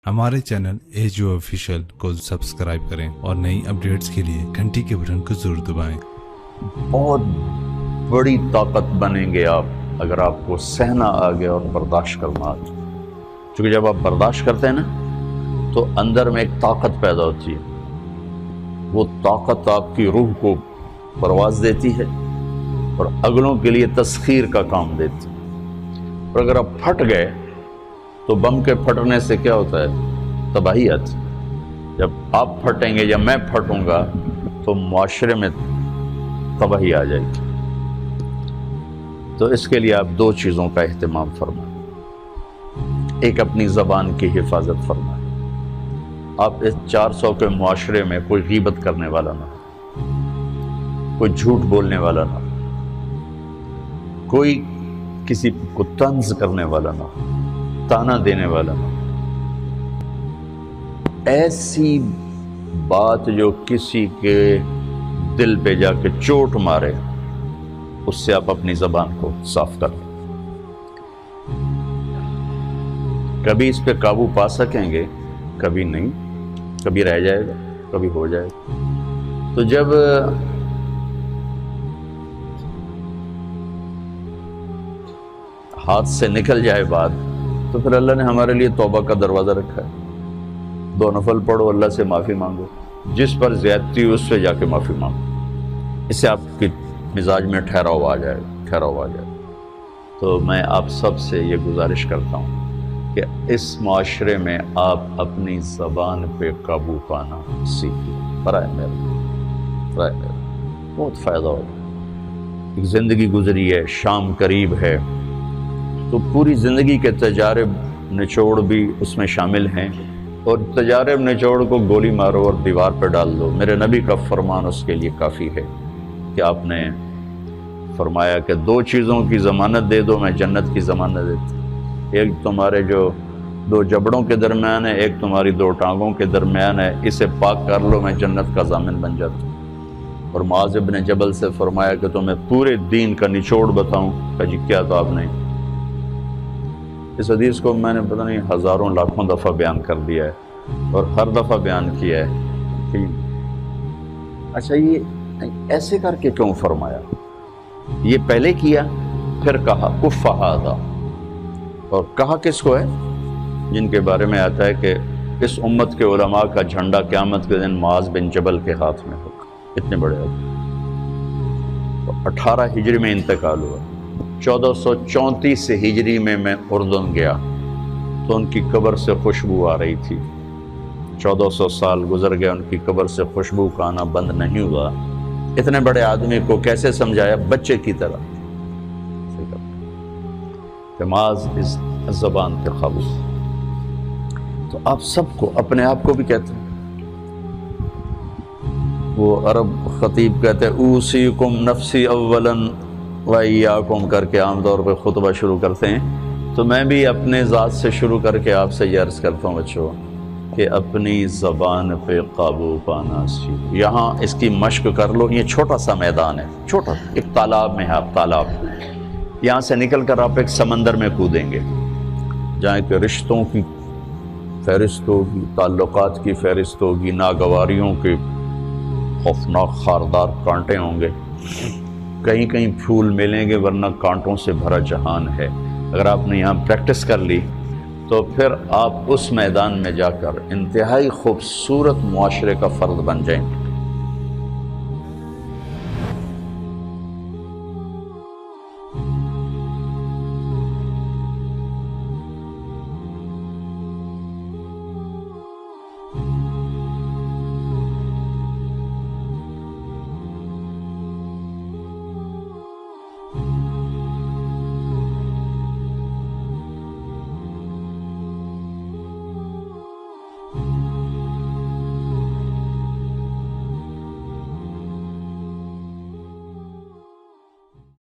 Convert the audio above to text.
हमारे channel edu official को subscribe करें और नई अपडेट्स के लिए घंटी के बटन को जरूर दबाएं। बहुत बड़ी ताकत बनेंगे आप अगर आपको सहना आ गया और बर्दाश्त करना आ गया। क्योंकि जब आप बर्दाश्त करते हैं ना तो अंदर में एक ताकत पैदा होती है। वो ताकत आपकी रूह को परवाज़ देती है और अगलों के लिए तस्खीर का काम देती है। और अगर आप फट गए तो बम के फटने से क्या होता है? तबाही आती है। जब आप फटेंगे या मैं फटूंगा तो मुआशरे में तबाही आ जाएगी। तो इसके लिए आप दो चीज़ों का एहतमाम फरमाएं। एक, अपनी ज़बान की हिफाजत फरमाएं। आप इस 400 के मुआशरे में कोई गीबत करने वाला ना हो, कोई झूठ बोलने वाला ना हो, कोई किसी को तंज करने वाला ना हो, ताना देने वाला ना। ऐसी बात जो किसी के दिल पे जाके चोट मारे, उससे आप अपनी ज़बान को साफ कर लें। कभी इस पे काबू पा सकेंगे, कभी नहीं, कभी रह जाएगा, कभी हो जाएगा। तो जब हाथ से निकल जाए बात तो फिर अल्लाह ने हमारे लिए तौबा का दरवाज़ा रखा है। 2 नफल पढ़ो, अल्लाह से माफ़ी मांगो, जिस पर ज़्यादती हुई उससे जाके माफ़ी मांगो। इससे आपके मिजाज में ठहराव आ जाए। तो मैं आप सब से ये गुजारिश करता हूँ कि इस माशरे में आप अपनी ज़बान पे काबू पाना सीखिए। बराए मेरा बहुत फ़ायदा होगा। एक ज़िंदगी गुजरी है, शाम करीब है, तो पूरी ज़िंदगी के तजारब निचोड़ भी उसमें शामिल हैं। और तजारब निचोड़ को गोली मारो और दीवार पर डाल दो। मेरे नबी का फरमान उसके लिए काफ़ी है कि आपने फरमाया कि 2 चीज़ों की ज़मानत दे दो, मैं जन्नत की ज़मानत देती। एक तुम्हारे जो 2 जबड़ों के दरमियान है, एक तुम्हारी 2 टांगों के दरमियान है, इसे पाक कर लो, मैं जन्नत का ज़ामिन बन जाता। और मुआज़ इब्न जबल से फरमाया कि तुम्हें पूरे दीन का निचोड़ बताऊँ। कहा जी क्या? तो आपने इस हदीस को मैंने पता नहीं हज़ारों लाखों दफ़ा बयान कर दिया है और हर दफ़ा बयान किया है कि अच्छा ये ऐसे करके क्यों फरमाया। ये पहले किया, फिर कहा कुफ़ हादा। और कहा किसको है? जिनके बारे में आता है कि इस उम्मत के उलमा का झंडा क़यामत के दिन मुआज़ बिन जबल के हाथ में होगा। इतने बड़े तो 18 हिजरी में इंतकाल हुआ। 1434 हिजरी में मैं उर्दन गया तो उनकी कब्र से खुशबू आ रही थी। 1400 साल गुजर गया, उनकी कब्र से खुशबू का आना बंद नहीं हुआ। इतने बड़े आदमी को कैसे समझाया? बच्चे की तरह। नमाज इस ज़बान के काबू। तो आप सबको, अपने आप को भी कहते हैं, वो अरब खतीब कहते हैं ऊसीकुम नफ्सी अव्वलन व इय्याकुम करके आमतौर पर खुतबा शुरू करते हैं। तो मैं भी अपने ज़ात से शुरू करके आपसे ये अर्ज़ करता हूँ बच्चों कि अपनी ज़बान पे काबू पाना सीखो। यहाँ इसकी मश्क कर लो। ये छोटा सा मैदान है, छोटा, एक तालाब में है आप, तालाब। यहाँ से निकल कर आप एक समंदर में कूदेंगे जहाँ के रिश्तों की फहरिस्त होगी, ताल्लुकात की फहरिस्त होगी, नागवारियों के खौफनाक खारदार कांटे होंगे, कहीं कहीं फूल मिलेंगे, वरना कांटों से भरा जहान है। अगर आपने यहाँ प्रैक्टिस कर ली तो फिर आप उस मैदान में जाकर इंतहाई खूबसूरत मुआशरे का फ़र्द बन जाएंगे।